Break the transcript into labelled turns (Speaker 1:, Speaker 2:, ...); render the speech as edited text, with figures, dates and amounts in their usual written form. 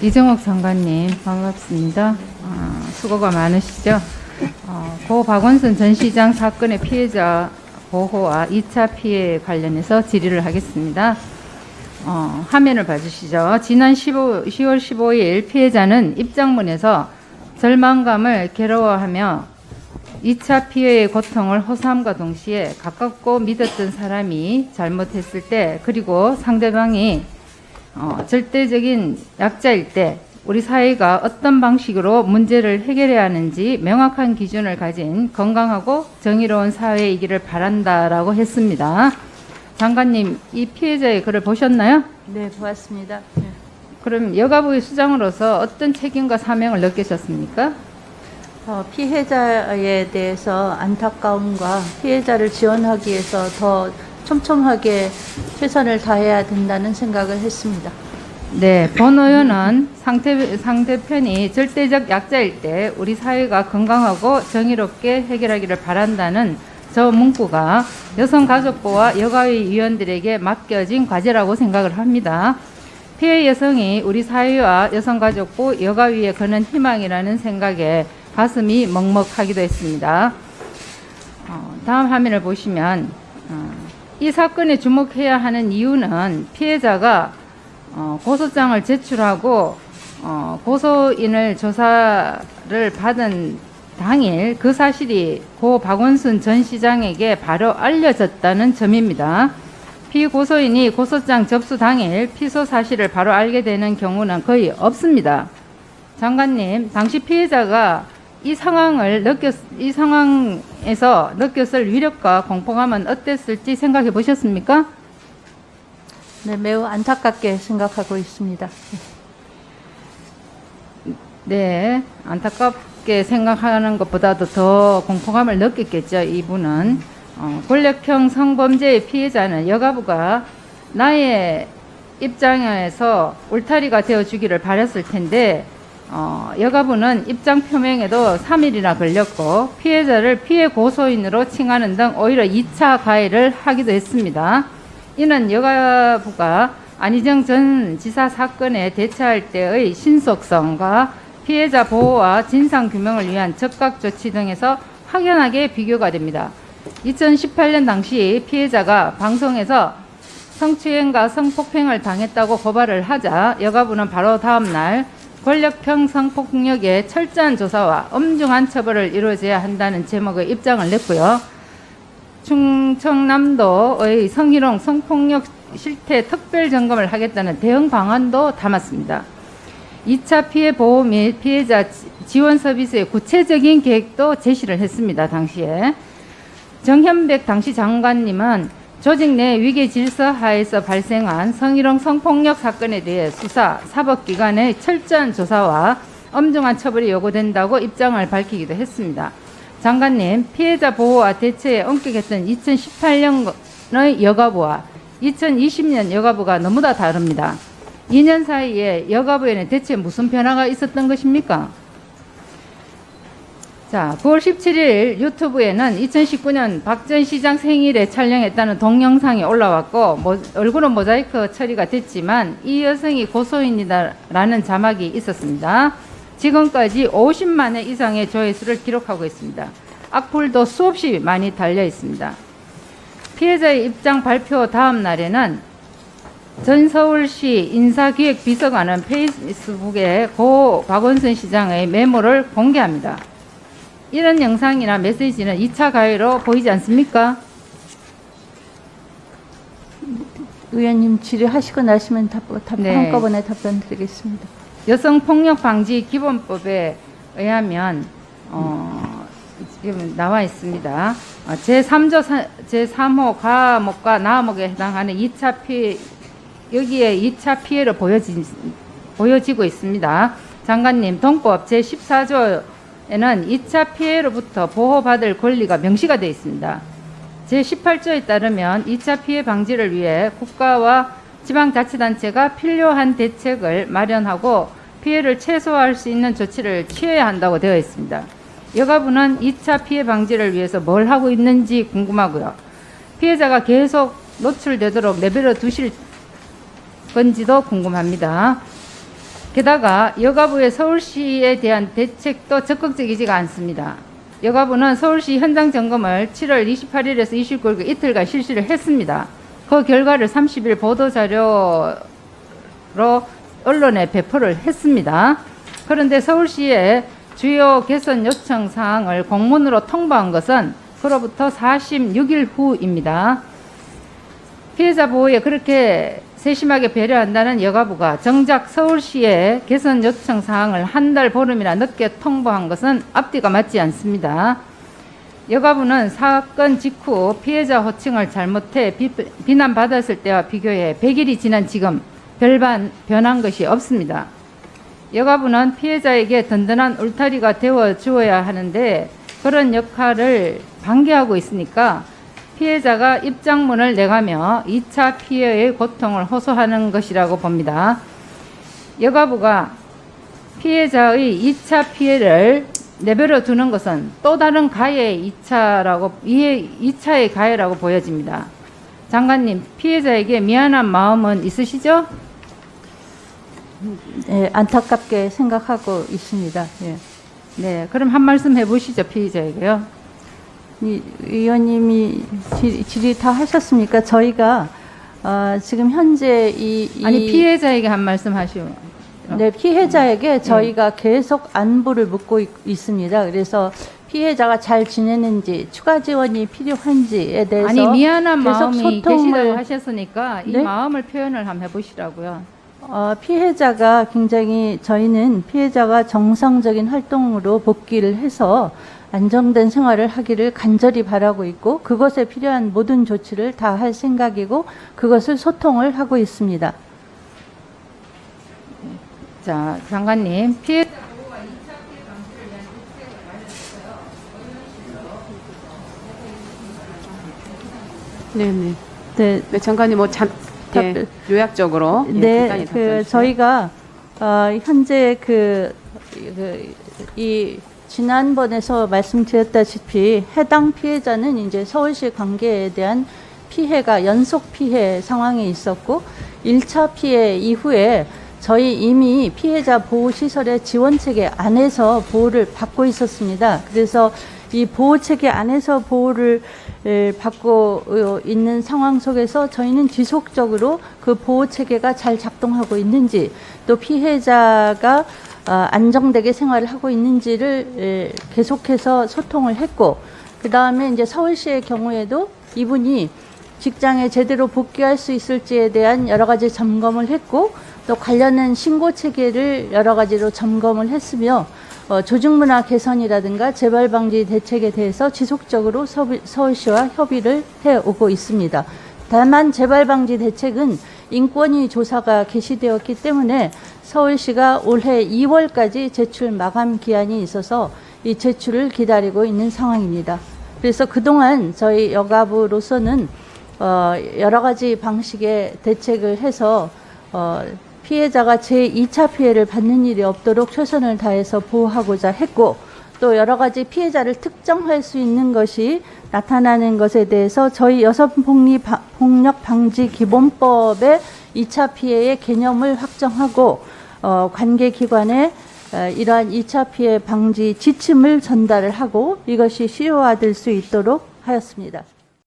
Speaker 1: 이정옥 장관님 반갑습니다. 수고가 많으시죠? 고 박원순 전 시장 사건의 피해자 보호와 2차 피해 관련해서 질의를 하겠습니다. 화면을 봐주시죠. 지난 10월 15일 피해자는 입장문에서 절망감을 괴로워하며 2차 피해의 고통을 호소함과 동시에 가깝고 믿었던 사람이 잘못했을 때, 그리고 상대방이 절대적인 약자일 때 우리 사회가 어떤 방식으로 문제를 해결해야 하는지 명확한 기준을 가진 건강하고 정의로운 사회이기를 바란다라고 했습니다. 장관님, 이 피해자의 글을 보셨나요?
Speaker 2: 네, 보았습니다. 네.
Speaker 1: 그럼 여가부의 수장으로서 어떤 책임과 사명을 느끼셨습니까?
Speaker 2: 피해자에 대해서 안타까움과 피해자를 지원하기 위해서 더 촘촘하게 최선을 다해야 된다는 생각을 했습니다.
Speaker 1: 네, 본 의원은 상대편이 절대적 약자일 때 우리 사회가 건강하고 정의롭게 해결하기를 바란다는 저 문구가 여성가족부와 여가위 위원들에게 맡겨진 과제라고 생각을 합니다. 피해 여성이 우리 사회와 여성가족부, 여가위에 거는 희망이라는 생각에 가슴이 먹먹하기도 했습니다. 다음 화면을 보시면 이 사건에 주목해야 하는 이유는 피해자가 고소장을 제출하고 고소인을 조사를 받은 당일 그 사실이 고 박원순 전 시장에게 바로 알려졌다는 점입니다. 피고소인이 고소장 접수 당일 피소 사실을 바로 알게 되는 경우는 거의 없습니다. 장관님, 당시 피해자가 이 상황에서 느꼈을 위력과 공포감은 어땠을지 생각해 보셨습니까?
Speaker 2: 네, 매우 안타깝게 생각하고 있습니다.
Speaker 1: 네, 안타깝게 생각하는 것보다도 더 공포감을 느꼈겠죠. 이분은 권력형 성범죄의 피해자는 여가부가 나의 입장에서 울타리가 되어주기를 바랐을 텐데 여가부는 입장 표명에도 3일이나 걸렸고 피해자를 피해 고소인으로 칭하는 등 오히려 2차 가해를 하기도 했습니다. 이는 여가부가 안희정 전 지사 사건에 대처할 때의 신속성과 피해자 보호와 진상규명을 위한 적각 조치 등에서 확연하게 비교가 됩니다. 2018년 당시 피해자가 방송에서 성추행과 성폭행을 당했다고 고발을 하자 여가부는 바로 다음 날 권력형 성폭력의 철저한 조사와 엄중한 처벌을 이루어져야 한다는 제목의 입장을 냈고요. 충청남도의 성희롱 성폭력 실태 특별 점검을 하겠다는 대응 방안도 담았습니다. 2차 피해 보호 및 피해자 지원 서비스의 구체적인 계획도 제시를 했습니다. 당시에 정현백 당시 장관님은 조직 내 위계 질서 하에서 발생한 성희롱 성폭력 사건에 대해 수사, 사법기관의 철저한 조사와 엄중한 처벌이 요구된다고 입장을 밝히기도 했습니다. 장관님, 피해자 보호와 대처에 엄격했던 2018년의 여가부와 2020년 여가부가 너무나 다릅니다. 2년 사이에 여가부에는 대체 무슨 변화가 있었던 것입니까? 자, 9월 17일 유튜브에는 2019년 박 전 시장 생일에 촬영했다는 동영상이 올라왔고 얼굴은 모자이크 처리가 됐지만 이 여성이 고소인이다라는 자막이 있었습니다. 지금까지 50만 회 이상의 조회수를 기록하고 있습니다. 악플도 수없이 많이 달려 있습니다. 피해자의 입장 발표 다음 날에는 전 서울시 인사기획비서관은 페이스북에 고 박원순 시장의 메모를 공개합니다. 이런 영상이나 메시지는 2차 가해로 보이지 않습니까?
Speaker 2: 의원님 질의하시고 나시면
Speaker 1: 네.
Speaker 2: 한꺼번에 답변 드리겠습니다.
Speaker 1: 여성폭력방지 기본법에 의하면 지금 나와 있습니다. 제3조 제3호 가목과 나목에 해당하는 2차 피해, 여기에 2차 피해로 보여지고 있습니다. 장관님, 동법 제14조에는 2차 피해로부터 보호받을 권리가 명시가 되어 있습니다. 제18조에 따르면 2차 피해 방지를 위해 국가와 지방자치단체가 필요한 대책을 마련하고 피해를 최소화할 수 있는 조치를 취해야 한다고 되어 있습니다. 여가부는 2차 피해 방지를 위해서 뭘 하고 있는지 궁금하고요. 피해자가 계속 노출되도록 내버려 두실 건지도 궁금합니다. 게다가 여가부의 서울시에 대한 대책도 적극적이지가 않습니다. 여가부는 서울시 현장 점검을 7월 28일에서 29일 이틀간 실시를 했습니다. 그 결과를 30일 보도자료로 언론에 배포를 했습니다. 그런데 서울시의 주요 개선 요청 사항을 공문으로 통보한 것은 그로부터 46일 후입니다. 피해자 보호에 그렇게 세심하게 배려한다는 여가부가 정작 서울시의 개선 요청 사항을 한 달 보름이나 늦게 통보한 것은 앞뒤가 맞지 않습니다. 여가부는 사건 직후 피해자 호칭을 잘못해 비난받았을 때와 비교해 100일이 지난 지금 별반 변한 것이 없습니다. 여가부는 피해자에게 든든한 울타리가 되어 주어야 하는데 그런 역할을 방기하고 있으니까 피해자가 입장문을 내가며 2차 피해의 고통을 호소하는 것이라고 봅니다. 여가부가 피해자의 2차 피해를 내버려 두는 것은 또 다른 가해의 2차의 가해라고 보여집니다. 장관님, 피해자에게 미안한 마음은 있으시죠?
Speaker 2: 네, 안타깝게 생각하고 있습니다. 예.
Speaker 1: 네, 그럼 한 말씀 해보시죠, 피해자에게요.
Speaker 2: 의원님이 질의 다 하셨습니까? 저희가 지금 현재
Speaker 1: 아니 피해자에게 한 말씀 하시오.
Speaker 2: 네, 피해자에게 저희가 계속 안부를 묻고 있습니다. 그래서 피해자가 잘 지내는지, 추가 지원이 필요한지에 대해서
Speaker 1: 아니 미안한
Speaker 2: 계속
Speaker 1: 마음이 계시다고 하셨으니까 이
Speaker 2: 네?
Speaker 1: 마음을 표현을 한번 해보시라고요.
Speaker 2: 피해자가 굉장히 저희는 피해자가 정상적인 활동으로 복귀를 해서 안정된 생활을 하기를 간절히 바라고 있고 그것에 필요한 모든 조치를 다 할 생각이고 그것을 소통을 하고 있습니다.
Speaker 1: 자, 장관님, 피해자 보호와 2차 피해 방지를 위한 대책을 마련했어요.
Speaker 3: 네네.
Speaker 2: 네,
Speaker 3: 네, 장관님
Speaker 2: 답변.
Speaker 3: 요약적으로
Speaker 2: 네,
Speaker 3: 간단히 답변 주세요.
Speaker 2: 저희가 현재 이 지난번에서 말씀드렸다시피 해당 피해자는 이제 서울시 관계에 대한 피해가 연속 피해 상황에 있었고 1차 피해 이후에 저희 이미 피해자 보호시설의 지원체계 안에서 보호를 받고 있었습니다. 그래서 이 보호체계 안에서 보호를 받고 있는 상황 속에서 저희는 지속적으로 그 보호체계가 잘 작동하고 있는지 또 피해자가 안정되게 생활을 하고 있는지를 계속해서 소통을 했고 그 다음에 이제 서울시의 경우에도 이분이 직장에 제대로 복귀할 수 있을지에 대한 여러 가지 점검을 했고 또 관련한 신고 체계를 여러 가지로 점검을 했으며 조직문화 개선이라든가 재발 방지 대책에 대해서 지속적으로 서울시와 협의를 해오고 있습니다. 다만 재발 방지 대책은 인권위 조사가 개시되었기 때문에 서울시가 올해 2월까지 제출 마감 기한이 있어서 이 제출을 기다리고 있는 상황입니다. 그래서 그동안 저희 여가부로서는 여러 가지 방식의 대책을 해서 피해자가 제2차 피해를 받는 일이 없도록 최선을 다해서 보호하고자 했고 또 여러 가지 피해자를 특정할 수 있는 것이 나타나는 것에 대해서 저희 여성폭력방지기본법의 2차 피해의 개념을 확정하고 관계기관에 이러한 2차 피해 방지 지침을 전달을 하고 이것이 실효화될 수 있도록 하였습니다.